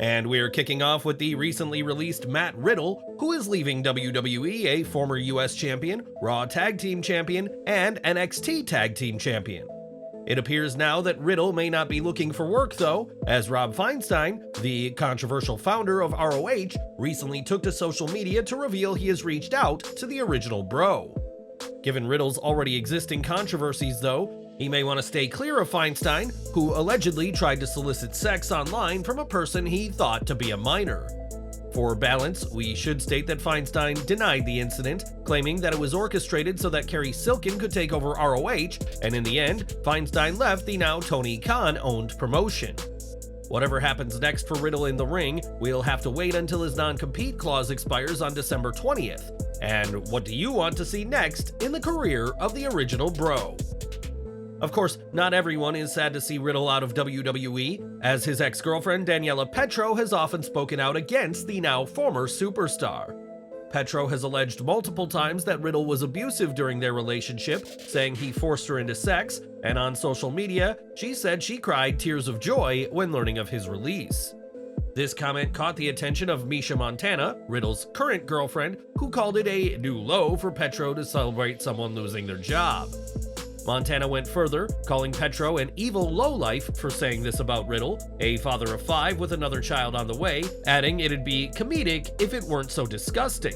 And we're kicking off with the recently released Matt Riddle, who is leaving WWE, a former US champion, Raw Tag Team Champion, and NXT Tag Team Champion. It appears now that Riddle may not be looking for work though, as Rob Feinstein, the controversial founder of ROH, recently took to social media to reveal he has reached out to the original Bro. Given Riddle's already existing controversies though, he may want to stay clear of Feinstein, who allegedly tried to solicit sex online from a person he thought to be a minor. For balance, we should state that Feinstein denied the incident, claiming that it was orchestrated so that Kerry Silkin could take over ROH, and in the end, Feinstein left the now Tony Khan-owned promotion. Whatever happens next for Riddle in the ring, we'll have to wait until his non-compete clause expires on December 20th. And what do you want to see next in the career of the original Bro? Of course, not everyone is sad to see Riddle out of WWE, as his ex-girlfriend Daniela Petro has often spoken out against the now former superstar. Petro has alleged multiple times that Riddle was abusive during their relationship, saying he forced her into sex, and on social media, she said she cried tears of joy when learning of his release. This comment caught the attention of Misha Montana, Riddle's current girlfriend, who called it a new low for Petro to celebrate someone losing their job. Montana went further, calling Petro an evil lowlife for saying this about Riddle, a father of 5 with another child on the way, adding it'd be comedic if it weren't so disgusting.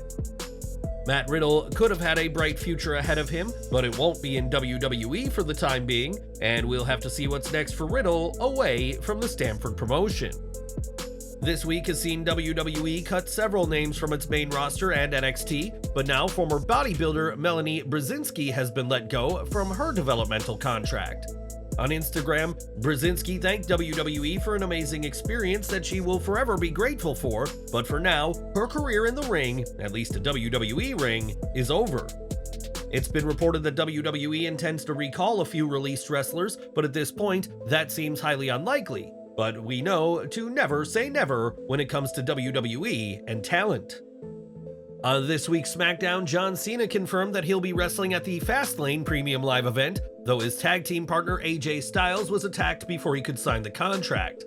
Matt Riddle could have had a bright future ahead of him, but it won't be in WWE for the time being, and we'll have to see what's next for Riddle away from the Stamford promotion. This week has seen WWE cut several names from its main roster and NXT, but now former bodybuilder Melanie Brzezinski has been let go from her developmental contract. On Instagram, Brzezinski thanked WWE for an amazing experience that she will forever be grateful for, but for now, her career in the ring, at least a WWE ring, is over. It's been reported that WWE intends to recall a few released wrestlers, but at this point, that seems highly unlikely. But we know to never say never when it comes to WWE and talent. On this week's Smackdown, John Cena confirmed that he'll be wrestling at the Fastlane Premium Live event, though his tag team partner AJ Styles was attacked before he could sign the contract.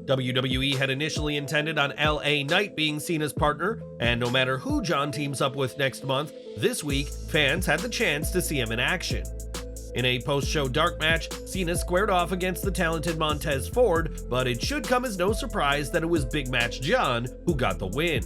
WWE had initially intended on LA Knight being Cena's partner, and no matter who John teams up with next month, this week fans had the chance to see him in action. In a post-show dark match, Cena squared off against the talented Montez Ford, but it should come as no surprise that it was Big Match John who got the win.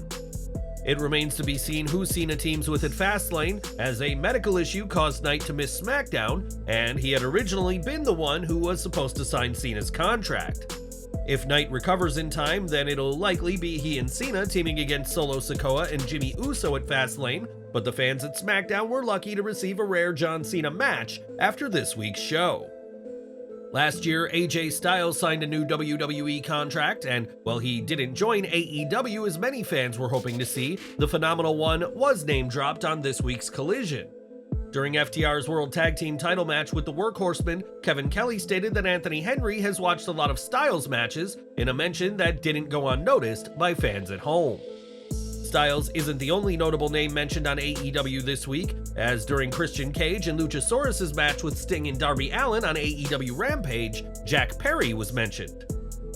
It remains to be seen who Cena teams with at Fastlane, as a medical issue caused Knight to miss Smackdown, and he had originally been the one who was supposed to sign Cena's contract. If Knight recovers in time, then it'll likely be he and Cena teaming against Solo Sikoa and Jimmy Uso at Fastlane, but the fans at Smackdown were lucky to receive a rare John Cena match after this week's show. Last year, AJ Styles signed a new WWE contract, and while he didn't join AEW as many fans were hoping to see, the Phenomenal One was name-dropped on this week's Collision. During FTR's World Tag Team title match with the Workhorsemen, Kevin Kelly stated that Anthony Henry has watched a lot of Styles matches, in a mention that didn't go unnoticed by fans at home. Styles isn't the only notable name mentioned on AEW this week, as during Christian Cage and Luchasaurus' match with Sting and Darby Allin on AEW Rampage, Jack Perry was mentioned.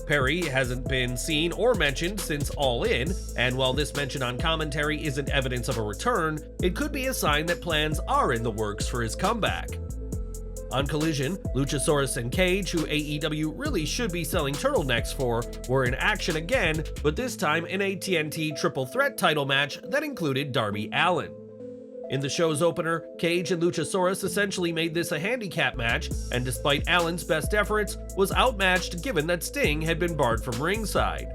Perry hasn't been seen or mentioned since All In, and while this mention on commentary isn't evidence of a return, it could be a sign that plans are in the works for his comeback. On Collision, Luchasaurus and Cage, who AEW really should be selling turtlenecks for, were in action again, but this time in a TNT Triple Threat title match that included Darby Allin. In the show's opener, Cage and Luchasaurus essentially made this a handicap match, and despite Allin's best efforts, was outmatched given that Sting had been barred from ringside.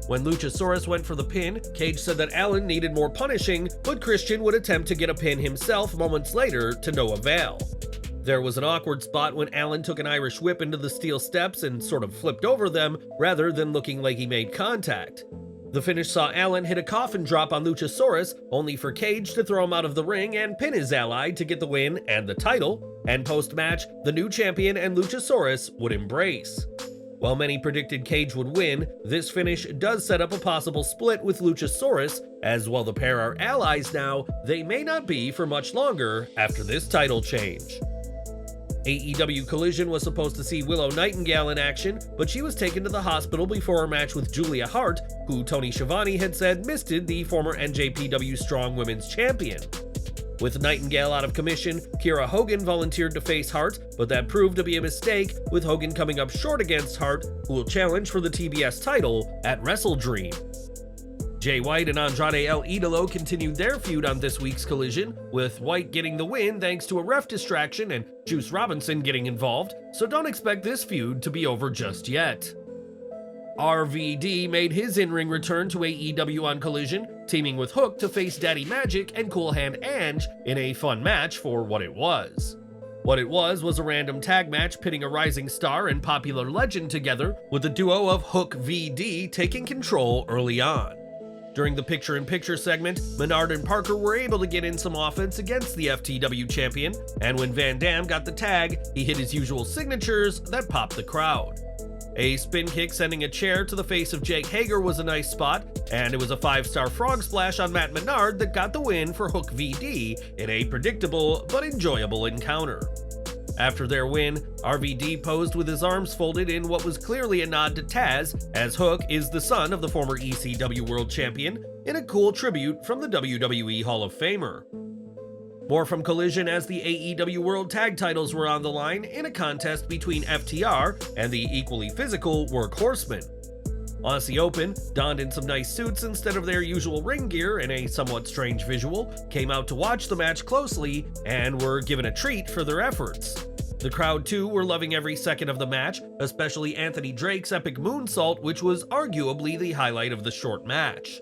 When Luchasaurus went for the pin, Cage said that Allin needed more punishing, but Christian would attempt to get a pin himself moments later to no avail. There was an awkward spot when Allin took an Irish whip into the steel steps and sort of flipped over them, rather than looking like he made contact. The finish saw Allin hit a coffin drop on Luchasaurus, only for Cage to throw him out of the ring and pin his ally to get the win and the title, and post-match, the new champion and Luchasaurus would embrace. While many predicted Cage would win, this finish does set up a possible split with Luchasaurus, as while the pair are allies now, they may not be for much longer after this title change. AEW Collision was supposed to see Willow Nightingale in action, but she was taken to the hospital before her match with Julia Hart, who Tony Schiavone had said misted the former NJPW Strong Women's Champion. With Nightingale out of commission, Kiera Hogan volunteered to face Hart, but that proved to be a mistake, with Hogan coming up short against Hart, who will challenge for the TBS title at WrestleDream. Jay White and Andrade El Idolo continued their feud on this week's Collision, with White getting the win thanks to a ref distraction and Juice Robinson getting involved, so don't expect this feud to be over just yet. RVD made his in-ring return to AEW on Collision, teaming with Hook to face Daddy Magic and Cool Hand Ange in a fun match for what it was. What it was a random tag match pitting a rising star and popular legend together, with the duo of Hook VD taking control early on. During the picture-in-picture segment, Menard and Parker were able to get in some offense against the FTW champion, and when Van Dam got the tag, he hit his usual signatures that popped the crowd. A spin kick sending a chair to the face of Jake Hager was a nice spot, and it was a 5-star frog splash on Matt Menard that got the win for Hook VD in a predictable but enjoyable encounter. After their win, RVD posed with his arms folded in what was clearly a nod to Taz, as Hook is the son of the former ECW World Champion, in a cool tribute from the WWE Hall of Famer. More from Collision as the AEW World Tag titles were on the line in a contest between FTR and the equally physical Workhorsemen. Aussie Open, donned in some nice suits instead of their usual ring gear in a somewhat strange visual, came out to watch the match closely and were given a treat for their efforts. The crowd too were loving every second of the match, especially Anthony Drake's epic moonsault, which was arguably the highlight of the short match.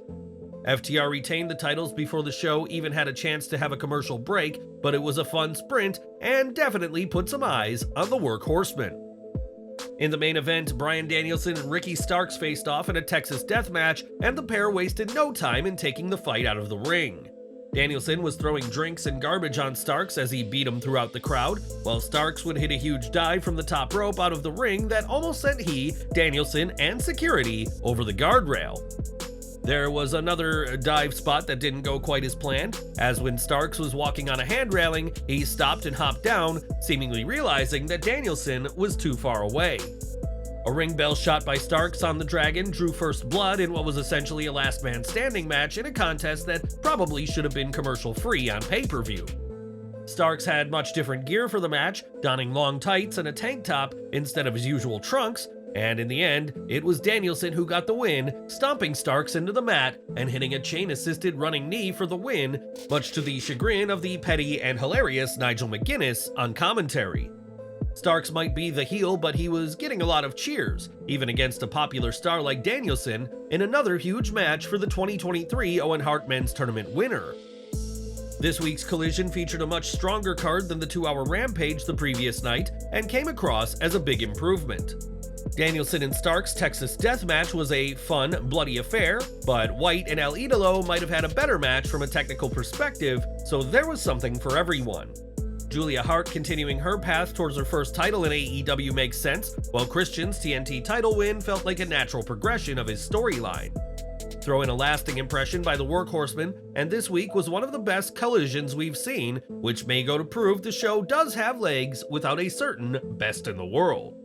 FTR retained the titles before the show even had a chance to have a commercial break, but it was a fun sprint and definitely put some eyes on the Workhorsemen. In the main event, Bryan Danielson and Ricky Starks faced off in a Texas death match, and the pair wasted no time in taking the fight out of the ring. Danielson was throwing drinks and garbage on Starks as he beat him throughout the crowd, while Starks would hit a huge dive from the top rope out of the ring that almost sent he, Danielson, and security over the guardrail. There was another dive spot that didn't go quite as planned, as when Starks was walking on a hand railing, he stopped and hopped down, seemingly realizing that Danielson was too far away. A ring bell shot by Starks on the Dragon drew first blood in what was essentially a last man standing match in a contest that probably should have been commercial free on pay-per-view. Starks had much different gear for the match, donning long tights and a tank top instead of his usual trunks, and in the end, it was Danielson who got the win, stomping Starks into the mat and hitting a chain-assisted running knee for the win, much to the chagrin of the petty and hilarious Nigel McGuinness on commentary. Starks might be the heel, but he was getting a lot of cheers, even against a popular star like Danielson, in another huge match for the 2023 Owen Hart Men's Tournament winner. This week's Collision featured a much stronger card than the 2-hour Rampage the previous night, and came across as a big improvement. Danielson and Starks' Texas Death Match was a fun, bloody affair, but White and El Idolo might have had a better match from a technical perspective, so there was something for everyone. Julia Hart continuing her path towards her first title in AEW makes sense, while Christian's TNT title win felt like a natural progression of his storyline. Throw in a lasting impression by the Workhorsemen, and this week was one of the best collisions we've seen, which may go to prove the show does have legs without a certain best in the world.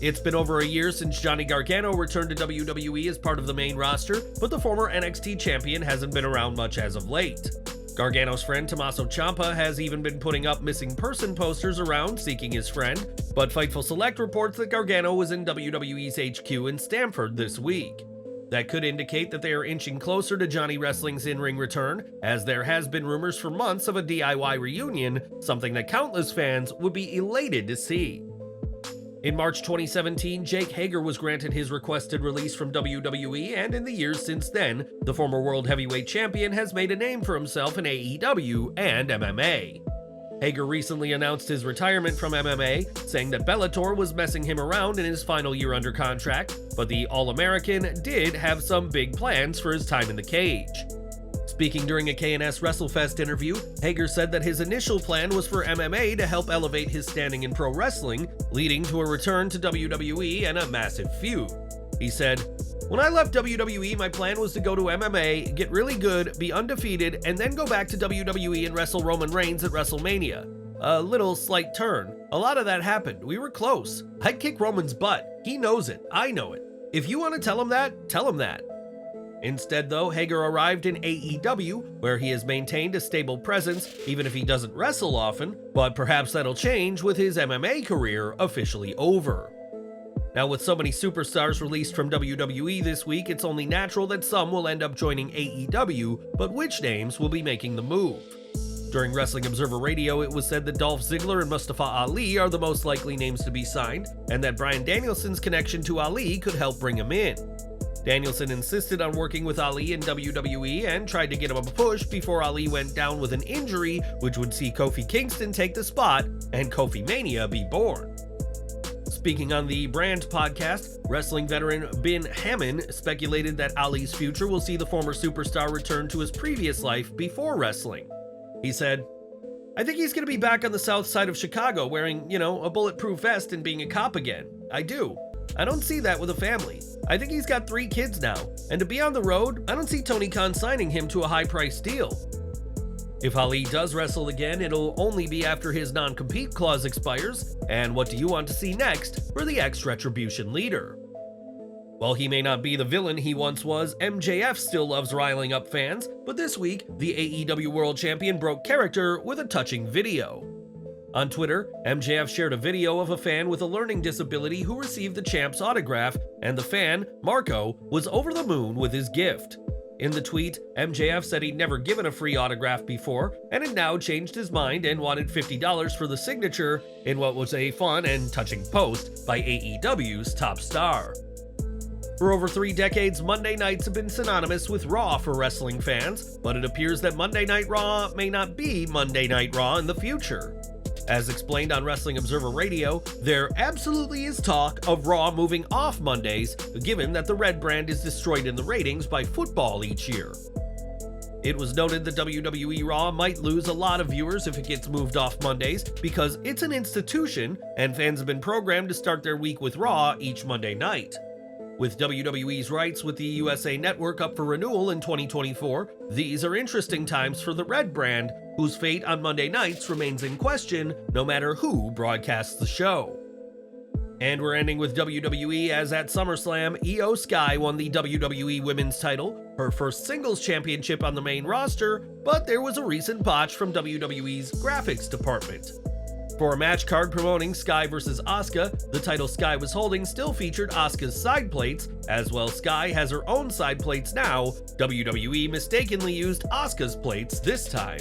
It's been over a year since Johnny Gargano returned to WWE as part of the main roster, but the former NXT champion hasn't been around much as of late. Gargano's friend Tommaso Ciampa has even been putting up missing person posters around seeking his friend, but Fightful Select reports that Gargano was in WWE's HQ in Stamford this week. That could indicate that they are inching closer to Johnny Wrestling's in-ring return, as there has been rumors for months of a DIY reunion, something that countless fans would be elated to see. In March 2017, Jake Hager was granted his requested release from WWE, and in the years since then, the former World Heavyweight Champion has made a name for himself in AEW and MMA. Hager recently announced his retirement from MMA, saying that Bellator was messing him around in his final year under contract, but the All-American did have some big plans for his time in the cage. Speaking during a KNS WrestleFest interview, Hager said that his initial plan was for MMA to help elevate his standing in pro wrestling, leading to a return to WWE and a massive feud. He said, "When I left WWE, my plan was to go to MMA, get really good, be undefeated, and then go back to WWE and wrestle Roman Reigns at WrestleMania. a little slight turn. A lot of that happened. We were close. I'd kick Roman's butt. He knows it. I know it. If you want to tell him that, tell him that. Instead, though, Hager arrived in AEW, where he has maintained a stable presence, even if he doesn't wrestle often, but perhaps that'll change with his MMA career officially over. Now, with so many superstars released from WWE this week, it's only natural that some will end up joining AEW, but which names will be making the move? During Wrestling Observer Radio, it was said that Dolph Ziggler and Mustafa Ali are the most likely names to be signed, and that Bryan Danielson's connection to Ali could help bring him in. Danielson insisted on working with Ali in WWE and tried to get him a push before Ali went down with an injury, which would see Kofi Kingston take the spot and Kofi Mania be born. Speaking on the Brand podcast, wrestling veteran Ben Hammond speculated that Ali's future will see the former superstar return to his previous life before wrestling. He said, "I think he's going to be back on the south side of Chicago wearing, a bulletproof vest and being a cop again. I do. I don't see that with a family. I think he's got 3 kids now, and to be on the road, I don't see Tony Khan signing him to a high-priced deal." If Ali does wrestle again, it'll only be after his non-compete clause expires, and what do you want to see next for the ex-Retribution leader? While he may not be the villain he once was, MJF still loves riling up fans, but this week, the AEW World Champion broke character with a touching video. On Twitter, MJF shared a video of a fan with a learning disability who received the champ's autograph, and the fan, Marco, was over the moon with his gift. In the tweet, MJF said he'd never given a free autograph before, and had now changed his mind and wanted $50 for the signature in what was a fun and touching post by AEW's top star. For over 3 decades, Monday nights have been synonymous with Raw for wrestling fans, but it appears that Monday Night Raw may not be Monday Night Raw in the future. As explained on Wrestling Observer Radio, there absolutely is talk of Raw moving off Mondays, given that the red brand is destroyed in the ratings by football each year. It was noted that WWE Raw might lose a lot of viewers if it gets moved off Mondays, because it's an institution, and fans have been programmed to start their week with Raw each Monday night. With WWE's rights with the USA Network up for renewal in 2024, these are interesting times for the red brand, whose fate on Monday nights remains in question no matter who broadcasts the show. And we're ending with WWE, as at SummerSlam, Io Sky won the WWE Women's title, her first singles championship on the main roster, but there was a recent botch from WWE's graphics department. For a match card promoting Sky vs. Asuka, the title Sky was holding still featured Asuka's side plates, as well Sky has her own side plates now. WWE mistakenly used Asuka's plates this time.